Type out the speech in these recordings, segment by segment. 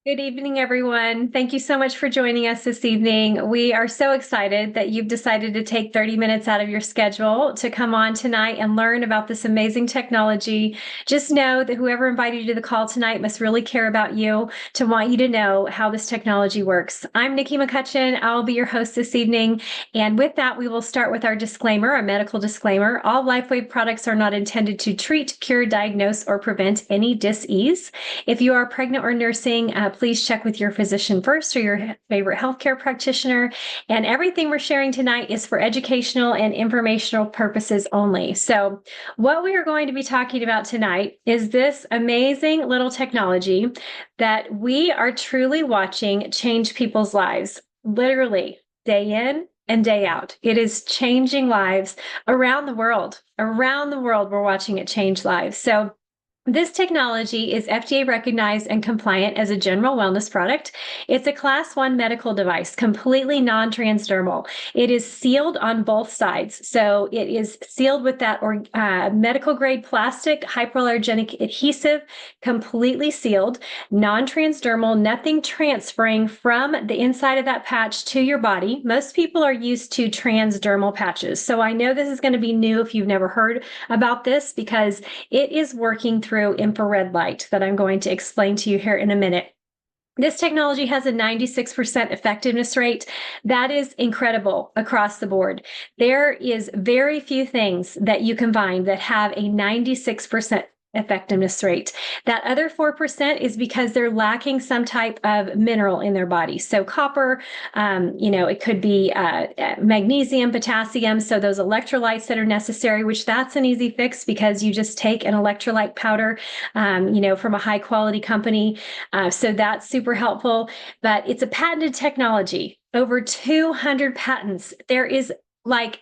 Good evening, everyone. Thank you so much for joining us this evening. We are so excited that you've decided to take 30 minutes out of your schedule to come on tonight and learn about this amazing technology. Just know that whoever invited you to the call tonight must really care about you to want you to know how this technology works. I'm Nikki McCutchen. I'll be your host this evening. And with that, we will start with our disclaimer, our medical disclaimer. All LifeWave products are not intended to treat, cure, diagnose, or prevent any dis-ease. If you are pregnant or nursing, please check with your physician first or your favorite healthcare practitioner. And everything we're sharing tonight is for educational and informational purposes only. So what we are going to be talking about tonight is this amazing little technology that we are truly watching change people's lives, literally day in and day out. It is changing lives around the world. Around the world, we're watching it change lives. So this technology is FDA recognized and compliant as a general wellness product. It's a class 1 medical device, completely non-transdermal. It is sealed on both sides. So it is sealed with that medical grade plastic hypoallergenic adhesive, completely sealed, non-transdermal, nothing transferring from the inside of that patch to your body. Most people are used to transdermal patches. So I know this is going to be new if you've never heard about this, because it is working through infrared light that I'm going to explain to you here in a minute. This technology has a 96% effectiveness rate. That is incredible across the board. There is very few things that you can find that have a 96% effectiveness rate. That other 4% is because they're lacking some type of mineral in their body. So copper, it could be magnesium, potassium. So those electrolytes that are necessary, which that's an easy fix because you just take an electrolyte powder, from a high quality company. So that's super helpful, but it's a patented technology. Over 200 patents. There is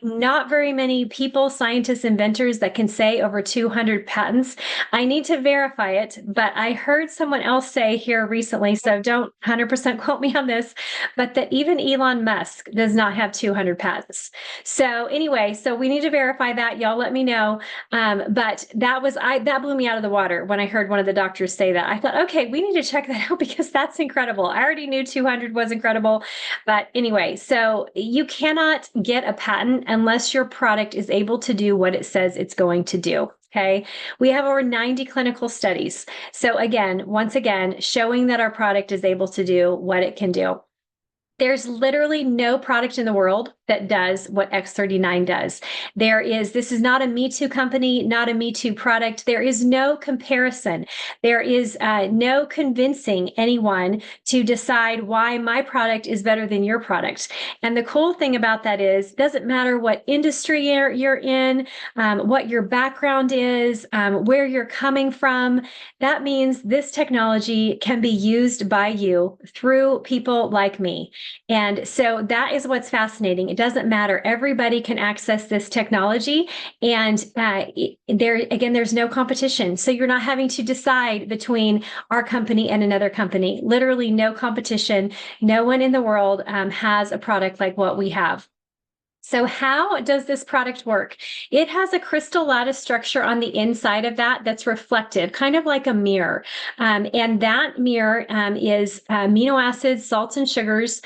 not very many people, scientists, inventors that can say over 200 patents. I need to verify it, but I heard someone else say here recently, so don't 100% quote me on this, but that even Elon Musk does not have 200 patents. So anyway, so we need to verify that. Y'all let me know. But that blew me out of the water when I heard one of the doctors say that. I thought, okay, we need to check that out because that's incredible. I already knew 200 was incredible. But anyway, so you cannot get a patent unless your product is able to do what it says it's going to do. Okay. We have over 90 clinical studies. So once again, showing that our product is able to do what it can do. There's literally no product in the world that does what X39 does. This is not a Me Too company, not a Me Too product. There is no comparison. There is no convincing anyone to decide why my product is better than your product. And the cool thing about that is, it doesn't matter what industry you're in, what your background is, where you're coming from. That means this technology can be used by you through people like me. And so that is what's fascinating. It doesn't matter. Everybody can access this technology. And there's no competition. So you're not having to decide between our company and another company. Literally no competition. No one in the world has a product like what we have. So how does this product work? It has a crystal lattice structure on the inside of that's reflective, kind of like a mirror. And that mirror is amino acids, salts, and sugars,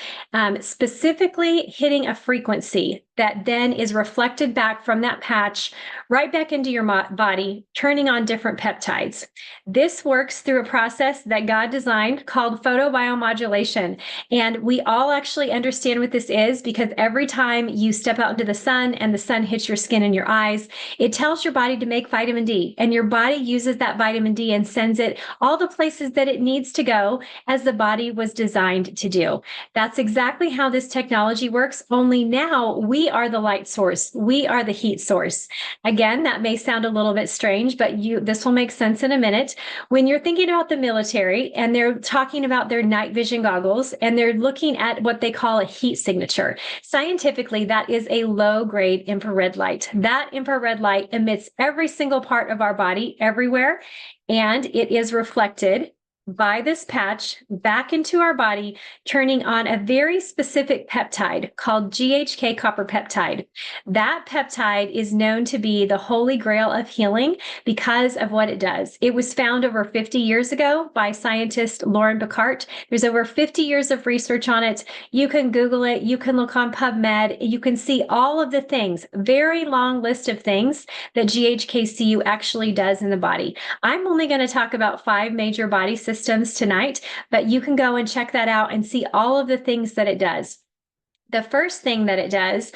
specifically hitting a frequency that then is reflected back from that patch right back into your body, turning on different peptides. This works through a process that God designed called photobiomodulation. And we all actually understand what this is because every time you step out into the sun and the sun hits your skin and your eyes, it tells your body to make vitamin D. And your body uses that vitamin D and sends it all the places that it needs to go as the body was designed to do. That's exactly how this technology works, only now we are the light source. We are the heat source. Again, that may sound a little bit strange, but this will make sense in a minute. When you're thinking about the military and they're talking about their night vision goggles and they're looking at what they call a heat signature, scientifically, that is a low-grade infrared light. That infrared light emits every single part of our body, everywhere, and it is reflected by this patch back into our body, turning on a very specific peptide called GHK copper peptide. That peptide is known to be the holy grail of healing because of what it does. It was found over 50 years ago by scientist Lauren Bacart. There's over 50 years of research on it. You can Google it. You can look on PubMed. You can see all of the things, very long list of things that GHKCU actually does in the body. I'm only going to talk about 5 major body systems tonight, but you can go and check that out and see all of the things that it does. The first thing that it does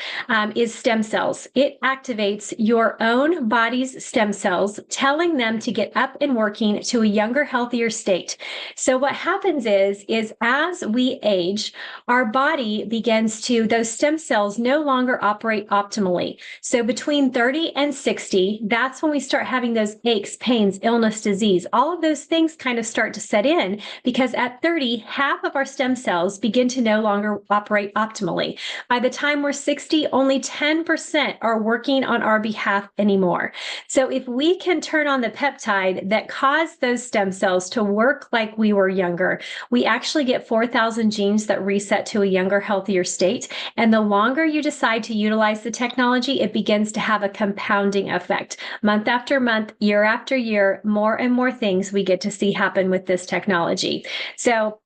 is stem cells. It activates your own body's stem cells, telling them to get up and working to a younger, healthier state. So what happens is as we age, our body begins to, those stem cells no longer operate optimally. So between 30 and 60, that's when we start having those aches, pains, illness, disease. All of those things kind of start to set in because at 30, half of our stem cells begin to no longer operate optimally. By the time we're 60, only 10% are working on our behalf anymore. So if we can turn on the peptide that caused those stem cells to work like we were younger, we actually get 4,000 genes that reset to a younger, healthier state. And the longer you decide to utilize the technology, it begins to have a compounding effect. Month after month, year after year, more and more things we get to see happen with this technology. So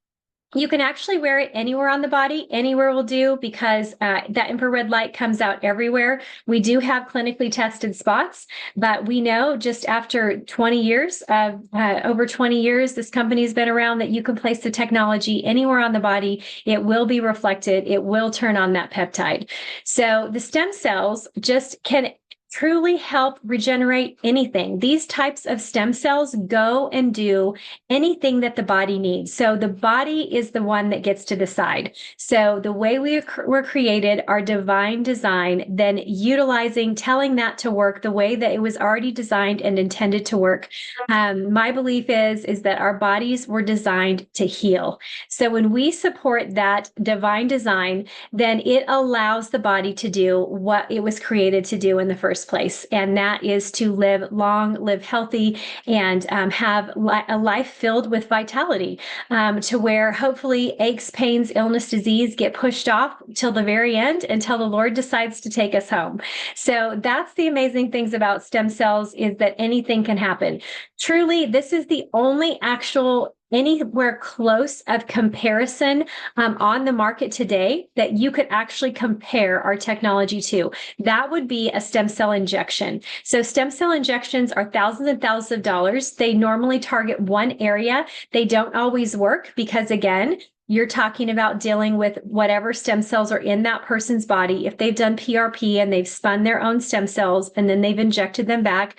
you can actually wear it anywhere on the body, anywhere will do, because that infrared light comes out everywhere. We do have clinically tested spots, but we know just after 20 years, over 20 years, this company's been around, that you can place the technology anywhere on the body. It will be reflected. It will turn on that peptide. So the stem cells just can truly help regenerate anything. These types of stem cells go and do anything that the body needs. So the body is the one that gets to decide. So the way we were created, our divine design, then utilizing, telling that to work the way that it was already designed and intended to work. My belief is that our bodies were designed to heal. So when we support that divine design, then it allows the body to do what it was created to do in the first place. And that is to live long, live healthy, and have a life filled with vitality, to where hopefully aches, pains, illness, disease get pushed off till the very end, until the Lord decides to take us home. So that's the amazing things about stem cells, is that anything can happen. Truly, this is the only actual anywhere close of comparison on the market today that you could actually compare our technology to. That would be a stem cell injection. So stem cell injections are thousands and thousands of dollars. They normally target one area. They don't always work because, again, you're talking about dealing with whatever stem cells are in that person's body. If they've done PRP and they've spun their own stem cells and then they've injected them back,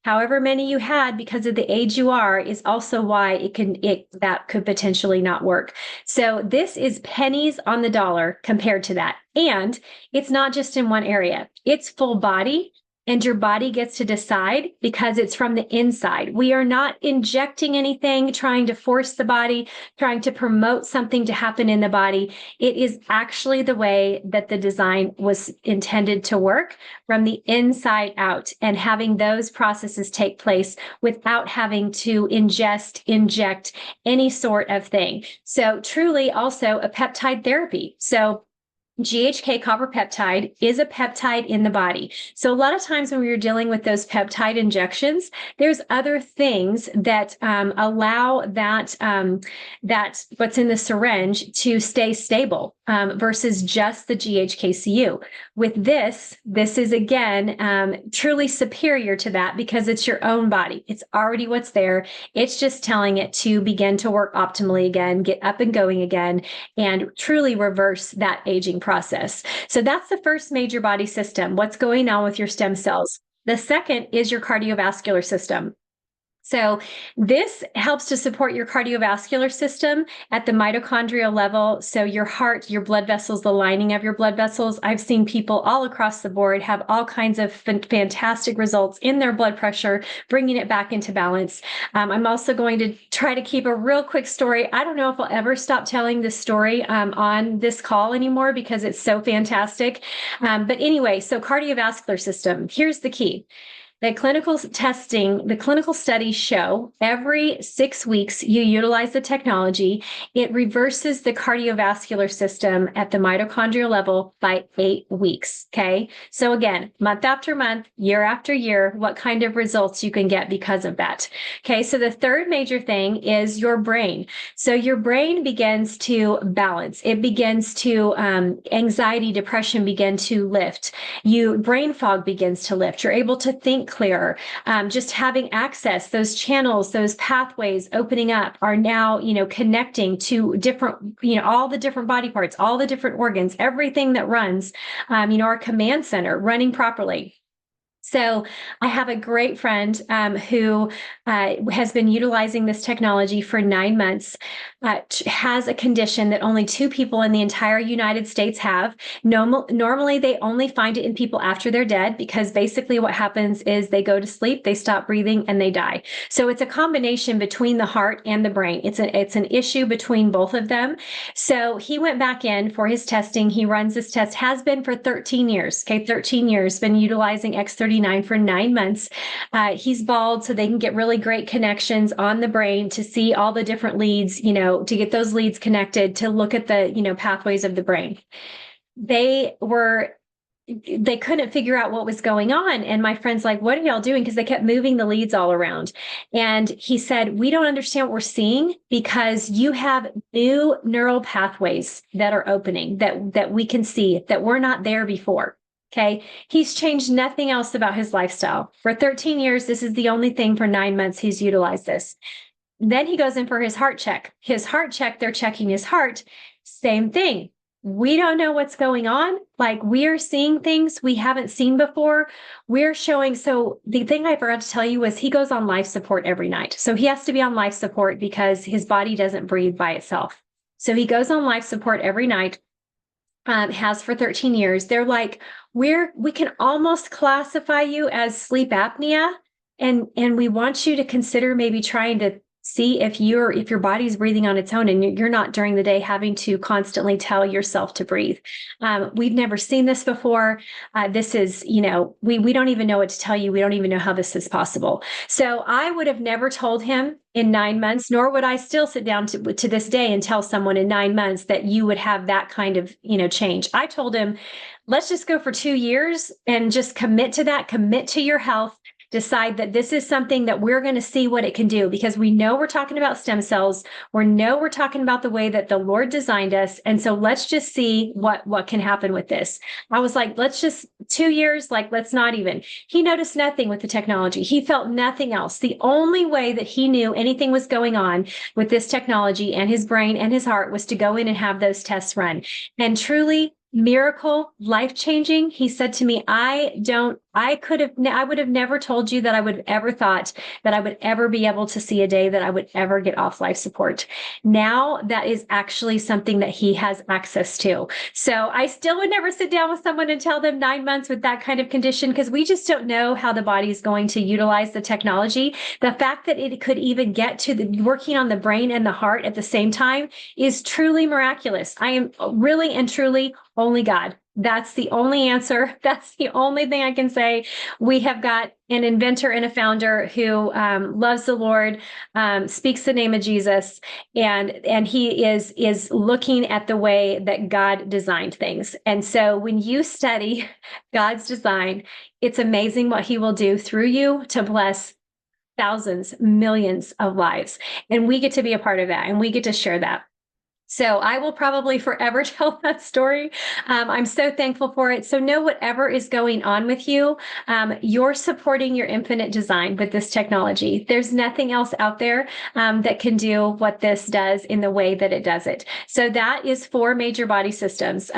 however many you had, because of the age you are, is also why that could potentially not work. So this is pennies on the dollar compared to that. And it's not just in one area. It's full body, and your body gets to decide because it's from the inside. We are not injecting anything, trying to force the body, trying to promote something to happen in the body. It is actually the way that the design was intended to work, from the inside out, and having those processes take place without having to inject any sort of thing. So truly also a peptide therapy. So GHK copper peptide is a peptide in the body. So a lot of times when we're dealing with those peptide injections, there's other things that allow that what's in the syringe to stay stable versus just the GHKCU. With this is again truly superior to that because it's your own body. It's already what's there. It's just telling it to begin to work optimally again, get up and going again, and truly reverse that aging process. So that's the first major body system. What's going on with your stem cells? The second is your cardiovascular system. So this helps to support your cardiovascular system at the mitochondrial level. So your heart, your blood vessels, the lining of your blood vessels. I've seen people all across the board have all kinds of fantastic results in their blood pressure, bringing it back into balance. I'm also going to try to keep a real quick story. I don't know if I'll ever stop telling this story on this call anymore because it's so fantastic. But anyway, so cardiovascular system, here's the key. The clinical testing, the clinical studies show every 6 weeks you utilize the technology, it reverses the cardiovascular system at the mitochondrial level by 8 weeks. Okay. So again, month after month, year after year, what kind of results you can get because of that. Okay. So the third major thing is your brain. So your brain begins to balance. It begins to, anxiety, depression begin to lift. Brain fog begins to lift. You're able to think clearer. Just having access, those channels, those pathways opening up are now, connecting to different, all the different body parts, all the different organs, everything that runs, our command center running properly. So I have a great friend who has been utilizing this technology for 9 months, has a condition that only 2 people in the entire United States have. Normally, they only find it in people after they're dead, because basically what happens is they go to sleep, they stop breathing, and they die. So it's a combination between the heart and the brain. It's an issue between both of them. So he went back in for his testing. He runs this test, has been for 13 years. Okay, 13 years, been utilizing X39 for 9 months. He's bald, so they can get really great connections on the brain to see all the different leads, to get those leads connected, to look at the, pathways of the brain. They couldn't figure out what was going on. And my friend's like, what are y'all doing? Because they kept moving the leads all around. And he said, we don't understand what we're seeing, because you have new neural pathways that are opening that we can see that were not there before. Okay. He's changed nothing else about his lifestyle. For 13 years, this is the only thing. For 9 months, he's utilized this. Then he goes in for his heart check. His heart check, they're checking his heart. Same thing. We don't know what's going on. Like, we are seeing things we haven't seen before. We're showing. So the thing I forgot to tell you was he goes on life support every night. So he has to be on life support because his body doesn't breathe by itself. So he goes on life support every night. Has for 13 years. They're like, we can almost classify you as sleep apnea. And we want you to consider maybe trying to see if your body's breathing on its own, and you're not during the day having to constantly tell yourself to breathe. We've never seen this before. This is, we don't even know what to tell you. We don't even know how this is possible. So I would have never told him in 9 months, nor would I still sit down to this day and tell someone in 9 months that you would have that kind of, change. I told him, let's just go for 2 years and just commit to that, commit to your health. Decide that this is something that we're going to see what it can do, because we know we're talking about stem cells. We know we're talking about the way that the Lord designed us. And so let's just see what can happen with this. I was like, let's just 2 years, let's not even. He noticed nothing with the technology. He felt nothing else. The only way that he knew anything was going on with this technology and his brain and his heart was to go in and have those tests run. And truly, miracle, life-changing. He said to me, I would have never told you that I would have ever thought that I would ever be able to see a day that I would ever get off life support. Now that is actually something that he has access to. So I still would never sit down with someone and tell them 9 months with that kind of condition, because we just don't know how the body is going to utilize the technology. The fact that it could even get to working on the brain and the heart at the same time is truly miraculous. I am really and truly only God. That's the only answer. That's the only thing I can say. We have got an inventor and a founder who loves the Lord, speaks the name of Jesus, and he is looking at the way that God designed things. And so when you study God's design, it's amazing what he will do through you to bless thousands, millions of lives. And we get to be a part of that, and we get to share that. So I will probably forever tell that story. I'm so thankful for it. So know whatever is going on with you, you're supporting your infinite design with this technology. There's nothing else out there that can do what this does in the way that it does it. So that is 4 major body systems.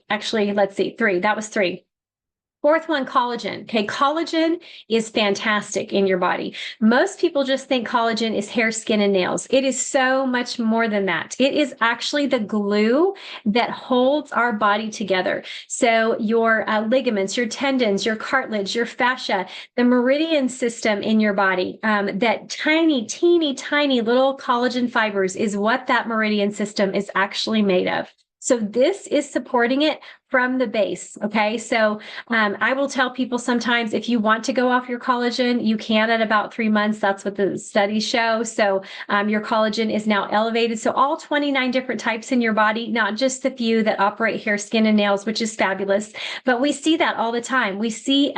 Actually, let's see, 3. That was 3. Fourth one, collagen. Okay, collagen is fantastic in your body. Most people just think collagen is hair, skin, and nails. It is so much more than that. It is actually the glue that holds our body together. So your ligaments, your tendons, your cartilage, your fascia, the meridian system in your body, that tiny, teeny, tiny little collagen fibers is what that meridian system is actually made of. So this is supporting it from the base. Okay. So I will tell people sometimes if you want to go off your collagen, you can at about 3 months. That's what the studies show. So your collagen is now elevated. So all 29 different types in your body, not just the few that operate hair, skin, and nails, which is fabulous. But we see that all the time. We see,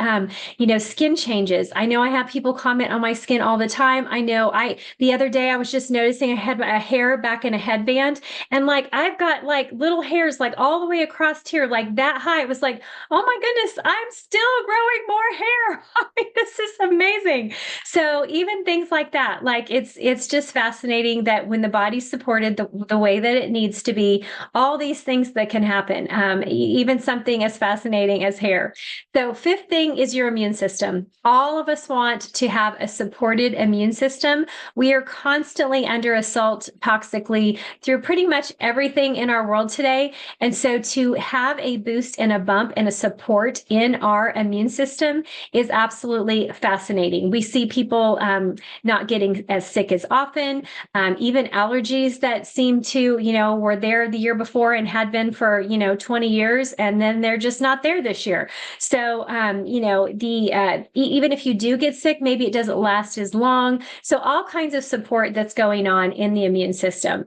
skin changes. I know I have people comment on my skin all the time. I know the other day I was just noticing I had a hair back in a headband, and like I've got like little hairs like all the way across here, like that high. It was like, oh my goodness, I'm still growing more hair. I mean, this is amazing. So even things like that, like it's just fascinating that when the body's supported the way that it needs to be, all these things that can happen, even something as fascinating as hair. So fifth thing is your immune system. All of us want to have a supported immune system. We are constantly under assault toxically through pretty much everything in our world today. And so to have a boost and a bump and a support in our immune system is absolutely fascinating. We see people not getting as sick as often, even allergies that seem to, were there the year before and had been for, 20 years, and then they're just not there this year. So, even if you do get sick, maybe it doesn't last as long. So all kinds of support that's going on in the immune system.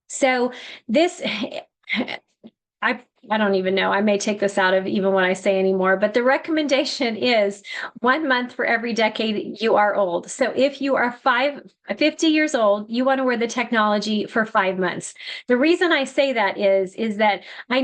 So this, I don't even know. I may take this out of even what I say anymore, but the recommendation is 1 month for every decade you are old. So if you are 50 years old, you want to wear the technology for 5 months. The reason I say that is that I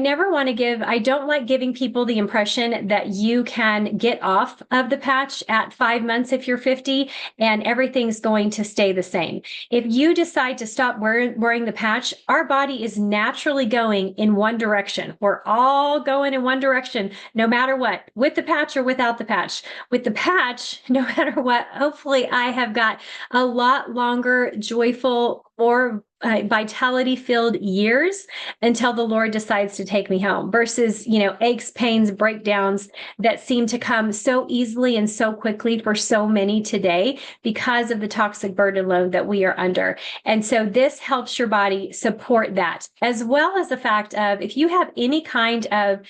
don't like giving people the impression that you can get off of the patch at 5 months if you're 50 and everything's going to stay the same. If you decide to stop wearing the patch, our body is naturally going in one direction. We're all going in one direction, no matter what, with the patch or without the patch. With the patch, no matter what, hopefully I have got a lot longer, joyful, more vitality-filled years until the Lord decides to take me home versus, aches, pains, breakdowns that seem to come so easily and so quickly for so many today because of the toxic burden load that we are under. And so this helps your body support that, as well as the fact of if you have any kind of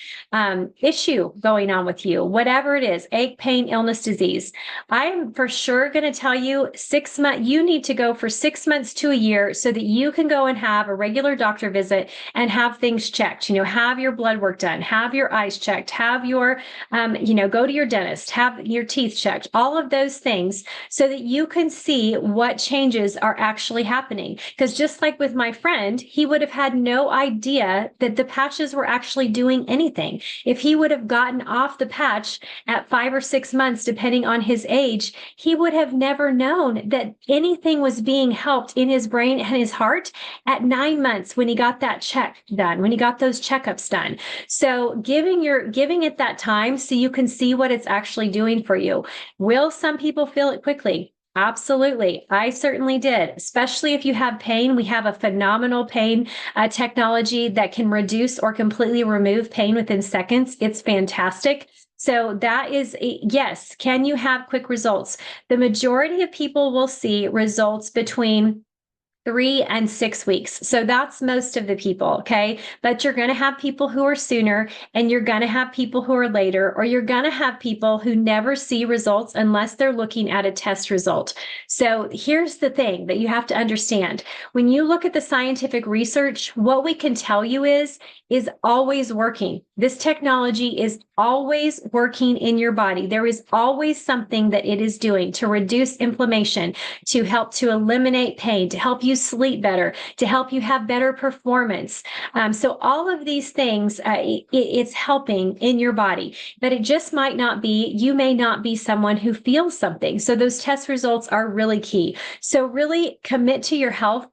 issue going on with you, whatever it is, ache, pain, illness, disease, I am for sure going to tell you 6 months, you need to go for 6 months to a year so that you can go and have a regular doctor visit and have things checked, have your blood work done, have your eyes checked, have your, go to your dentist, have your teeth checked, all of those things so that you can see what changes are actually happening. Because just like with my friend, he would have had no idea that the patches were actually doing anything. If he would have gotten off the patch at 5 or 6 months, depending on his age, he would have never known that anything was being helped in his brain and his heart at 9 months when he got that check done, when he got those checkups done. So giving it that time so you can see what it's actually doing for you. Will some people feel it quickly? Absolutely. I certainly did, especially if you have pain. We have a phenomenal pain technology that can reduce or completely remove pain within seconds. It's fantastic. So that is, yes, can you have quick results? The majority of people will see results between 3 and 6 weeks. So that's most of the people, okay? But you're going to have people who are sooner, and you're going to have people who are later, or you're going to have people who never see results unless they're looking at a test result. So here's the thing that you have to understand. When you look at the scientific research, what we can tell you is always working. This technology is always working in your body. There is always something that it is doing to reduce inflammation, to help to eliminate pain, to help you sleep better, to help you have better performance. So all of these things, it's helping in your body, but it just might not be, you may not be someone who feels something. So those test results are really key. So really commit to your health.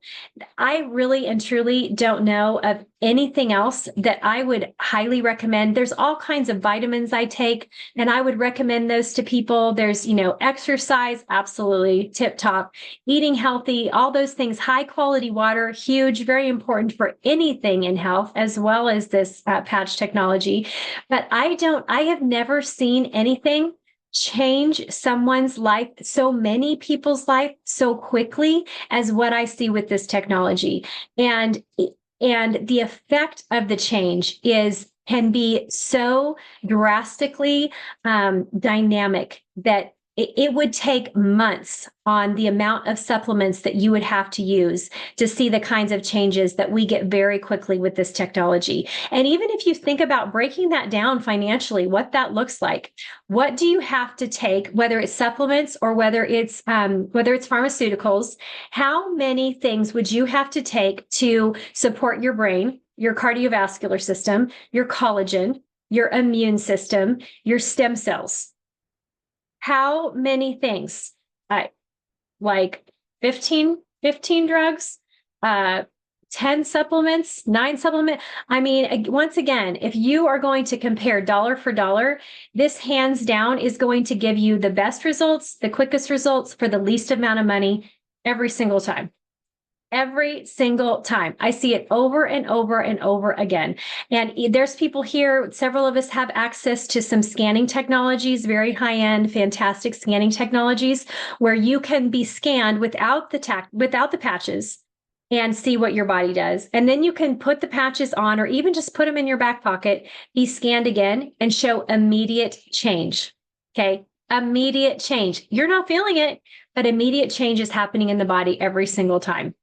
I really and truly don't know of anything else that I would highly recommend. There's all kinds of vitamins I take, and I would recommend those to people. There's, exercise, absolutely tip top, eating healthy, all those things, high quality water, huge, very important for anything in health, as well as this patch technology. But I have never seen anything change someone's life, so many people's life so quickly as what I see with this technology. And the effect of the change is can be so drastically dynamic that it would take months on the amount of supplements that you would have to use to see the kinds of changes that we get very quickly with this technology. And even if you think about breaking that down financially, what that looks like, what do you have to take, whether it's supplements or whether it's pharmaceuticals, how many things would you have to take to support your brain, your cardiovascular system, your collagen, your immune system, your stem cells? How many things? Like 15 drugs, uh, 10 supplements, 9 supplements. I mean, once again, if you are going to compare dollar for dollar, this hands down is going to give you the best results, the quickest results for the least amount of money every single time. Every single time. I see it over and over and over again. And there's people here, several of us have access to some scanning technologies, very high-end, fantastic scanning technologies, where you can be scanned without the patches and see what your body does. And then you can put the patches on, or even just put them in your back pocket, be scanned again, and show immediate change. Okay? Immediate change. You're not feeling it, but immediate change is happening in the body every single time.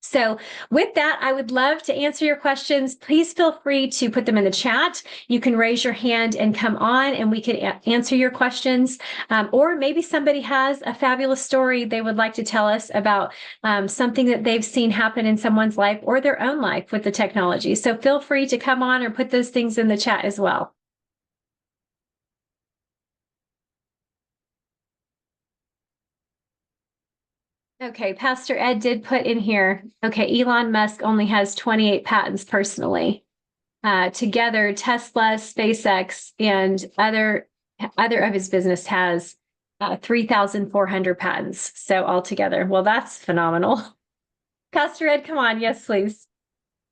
So with that, I would love to answer your questions. Please feel free to put them in the chat. You can raise your hand and come on and we can answer your questions. Or maybe somebody has a fabulous story they would like to tell us about something that they've seen happen in someone's life or their own life with the technology. So feel free to come on or put those things in the chat as well. Okay, Pastor Ed did put in here, okay, Elon Musk only has 28 patents personally. Together, Tesla, SpaceX, and other of his business has 3,400 patents. So altogether, well, that's phenomenal. Pastor Ed, come on. Yes, please.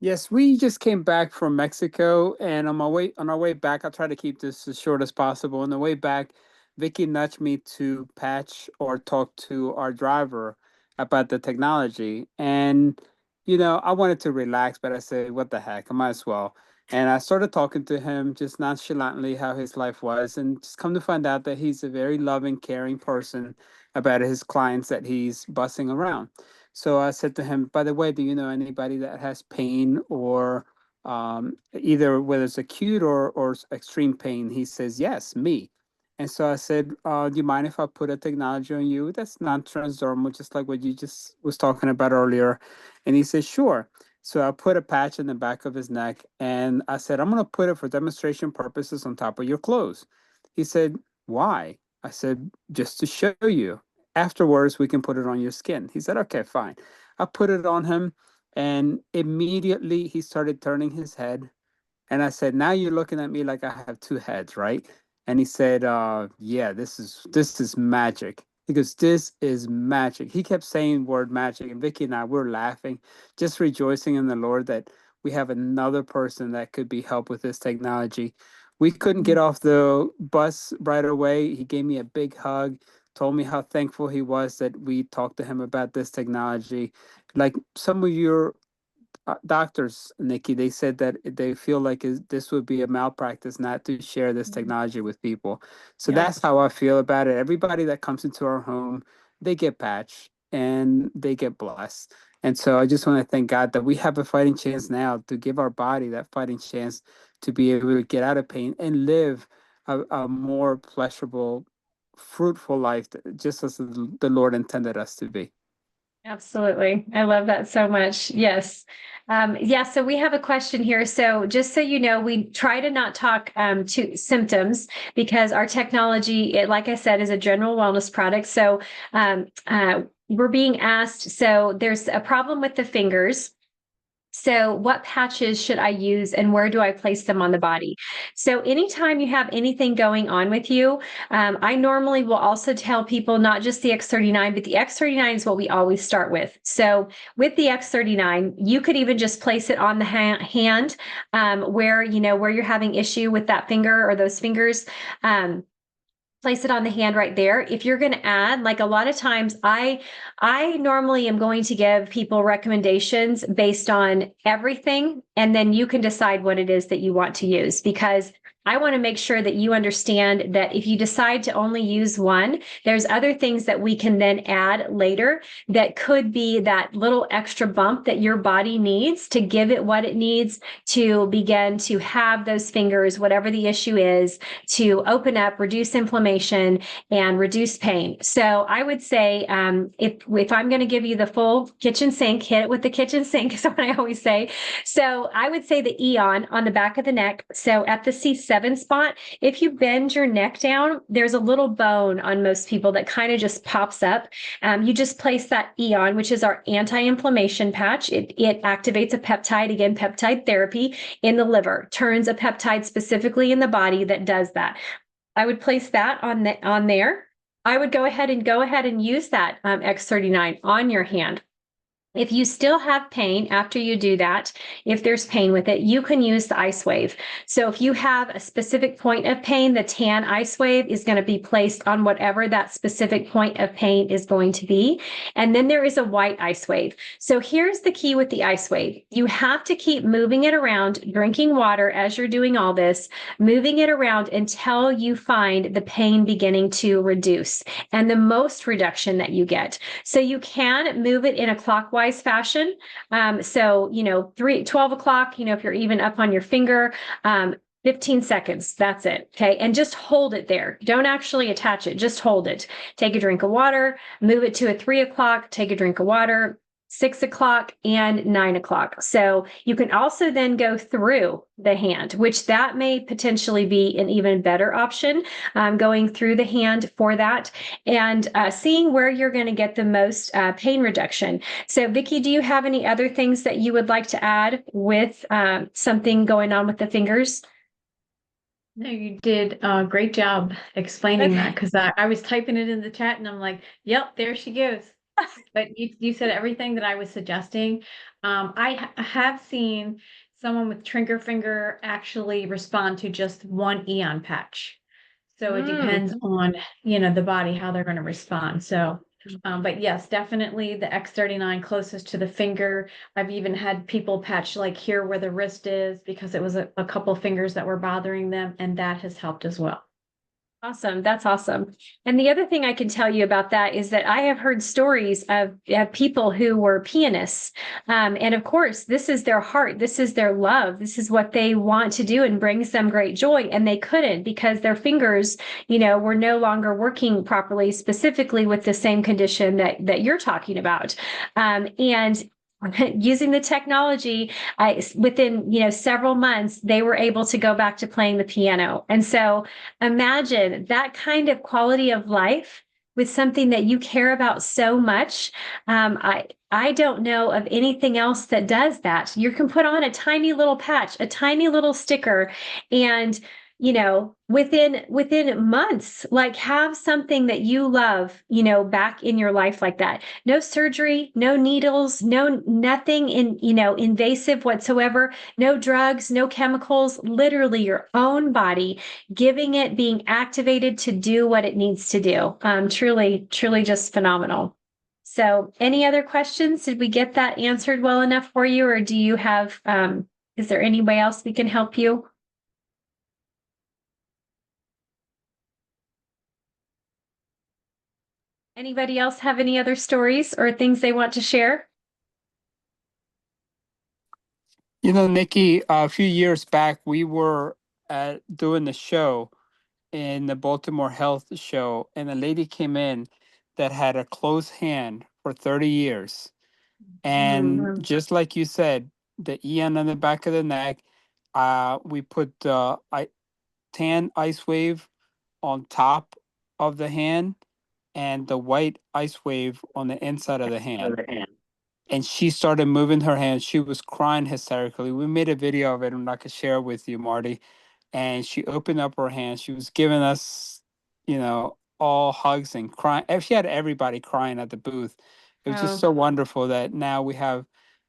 Yes, we just came back from Mexico, and on our way back, I'll try to keep this as short as possible. On the way back, Vicky nudged me to patch or talk to our driver about the technology. And, I wanted to relax, but I said, what the heck, I might as well. And I started talking to him just nonchalantly how his life was, and just come to find out that he's a very loving, caring person about his clients that he's bussing around. So I said to him, by the way, do you know anybody that has pain or either whether it's acute or extreme pain? He says, yes, me. And so I said, do you mind if I put a technology on you that's non-transdermal, just like what you just was talking about earlier? And he said, sure. So I put a patch in the back of his neck and I said, I'm going to put it for demonstration purposes on top of your clothes. He said, why? I said, just to show you. Afterwards, we can put it on your skin. He said, okay, fine. I put it on him and immediately he started turning his head. And I said, now you're looking at me like I have two heads, right? And he said, yeah, this is magic. He goes, this is magic. He kept saying word magic. And Vicky and I were laughing, just rejoicing in the Lord that we have another person that could be helped with this technology. We couldn't get off the bus right away. He gave me a big hug, told me how thankful he was that we talked to him about this technology. Like some of your doctors, Nikki, they said that they feel like this would be a malpractice not to share this technology with people. So Yeah. that's how I feel about it. Everybody that comes into our home, they get patched and they get blessed. And so I just want to thank God that we have a fighting chance now to give our body that fighting chance to be able to get out of pain and live a more pleasurable, fruitful life, just as the Lord intended us to be. Absolutely. I love that so much. Yes. Yeah. So we have a question here. So just so you know, we try to not talk to symptoms because our technology, like I said, is a general wellness product. So we're being asked, so there's a problem with the fingers. So what patches should I use and where do I place them on the body? So anytime you have anything going on with you, I normally will also tell people not just the X39, but the X39 is what we always start with. So with the X39, you could even just place it on the hand where you're having issue with that finger or those fingers. place it on the hand right there. If you're going to add, like a lot of times I normally am going to give people recommendations based on everything, and then you can decide what it is that you want to use, because I want to make sure that you understand that if you decide to only use one, there's other things that we can then add later that could be that little extra bump that your body needs to give it what it needs to begin to have those fingers, whatever the issue is, to open up, reduce inflammation, and reduce pain. So I would say, if I'm going to give you the full kitchen sink, hit it with the kitchen sink is what I always say. So I would say the Eon on the back of the neck. So at the C7 spot, if you bend your neck down, there's a little bone on most people that kind of just pops up. You just place that Eon, which is our anti-inflammation patch. It activates a peptide, again, peptide therapy in the liver, turns a peptide specifically in the body that does that. I would place that on there. I would go ahead and use that X39 on your hand. If you still have pain after you do that, if there's pain with it, you can use the ice wave. So if you have a specific point of pain, the tan ice wave is going to be placed on whatever that specific point of pain is going to be. And then there is a white ice wave. So here's the key with the ice wave. You have to keep moving it around, drinking water as you're doing all this, moving it around until you find the pain beginning to reduce and the most reduction that you get. So you can move it in a clockwise fashion. So, 12 o'clock, if you're even up on your finger, 15 seconds, that's it. Okay. And just hold it there. Don't actually attach it. Just hold it. Take a drink of water, move it to a 3 o'clock, take a drink of water, 6 o'clock and 9 o'clock. So you can also then go through the hand, which that may potentially be an even better option, going through the hand for that and seeing where you're going to get the most pain reduction. So Vicki, do you have any other things that you would like to add with something going on with the fingers? No, you did a great job explaining that, because I was typing it in the chat and I'm like, yep, there she goes. But you said everything that I was suggesting. I have seen someone with trigger finger actually respond to just one Eon patch. So it depends on, the body, how they're going to respond. So, but yes, definitely the X39 closest to the finger. I've even had people patch like here where the wrist is, because it was a couple fingers that were bothering them, and that has helped as well. Awesome. That's awesome. And the other thing I can tell you about that is that I have heard stories of people who were pianists. And of course, this is their heart. This is their love. This is what they want to do and brings them great joy. And they couldn't because their fingers, were no longer working properly, specifically with the same condition that you're talking about. And using the technology, within several months, they were able to go back to playing the piano. And so imagine that kind of quality of life with something that you care about so much. I don't know of anything else that does that. You can put on a tiny little patch, a tiny little sticker, and within months, like have something that you love, back in your life like that. No surgery, no needles, nothing invasive whatsoever, no drugs, no chemicals, literally your own body being activated to do what it needs to do. Truly, truly just phenomenal. So any other questions? Did we get that answered well enough for you? Or do you have, is there any way else we can help you? Anybody else have any other stories or things they want to share? Nikki, a few years back, we were doing the show in the Baltimore Health show, and a lady came in that had a closed hand for 30 years. And just like you said, the Eon on the back of the neck, we put the tan ice wave on top of the hand and the white ice wave on the inside of the hand. And she started moving her hands. She was crying hysterically. We made a video of it and I could share it with you, Marty. And she opened up her hands. She was giving us, all hugs and crying. She had everybody crying at the booth. It was just so wonderful that now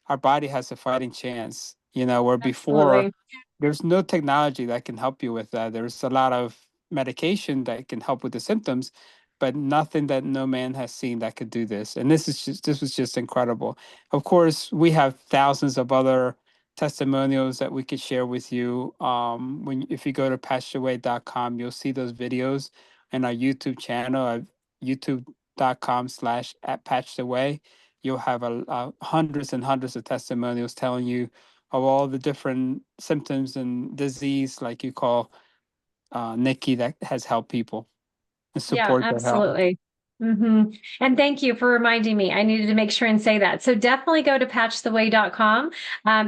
our body has a fighting chance, where before Absolutely. there's no technology that can help you with that. There's a lot of medication that can help with the symptoms, but nothing that no man has seen that could do this. And this was just incredible. Of course, we have thousands of other testimonials that we could share with you. If you go to patchtheway.com, you'll see those videos in our YouTube channel at youtube.com/@patchtheway. You'll have hundreds and hundreds of testimonials telling you of all the different symptoms and disease, like you call Nikki, that has helped people and Yeah, support their health. absolutely. And thank you for reminding me. I needed to make sure and say that. So definitely go to patchtheway.com.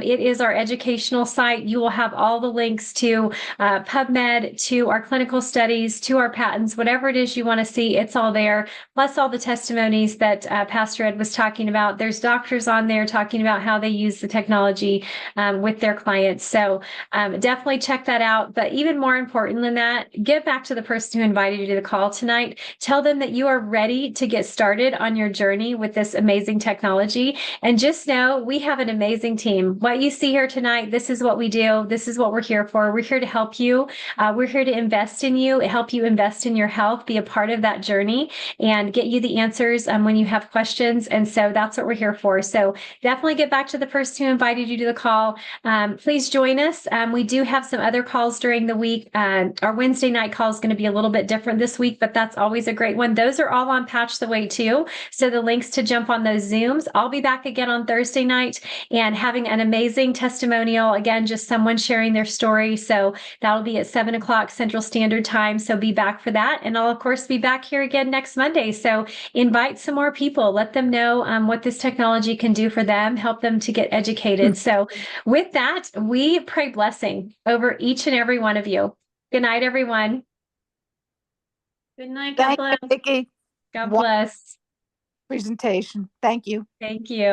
It is our educational site. You will have all the links to PubMed, to our clinical studies, to our patents, whatever it is you want to see, it's all there. Plus all the testimonies that Pastor Ed was talking about. There's doctors on there talking about how they use the technology with their clients. So definitely check that out. But even more important than that, get back to the person who invited you to the call tonight. Tell them that you are ready to get started on your journey with this amazing technology. And just know we have an amazing team. What you see here tonight, this is what we do. This is what we're here for. We're here to help you. We're here to invest in you, help you invest in your health, be a part of that journey, and get you the answers when you have questions. And so that's what we're here for. So definitely get back to the person who invited you to the call. Please join us. We do have some other calls during the week. Our Wednesday night call is going to be a little bit different this week, but that's always a great one. Those are all on Patch the Way too. So the links to jump on those Zooms. I'll be back again on Thursday night and having an amazing testimonial. Again, just someone sharing their story. So that'll be at 7:00 Central Standard Time. So be back for that. And I'll, of course, be back here again next Monday. So invite some more people. Let them know what this technology can do for them. Help them to get educated. So with that, we pray blessing over each and every one of you. Good night, everyone. Good night. God Thank you, bless. Nikki. God Wonderful bless. presentation. Thank you. Thank you.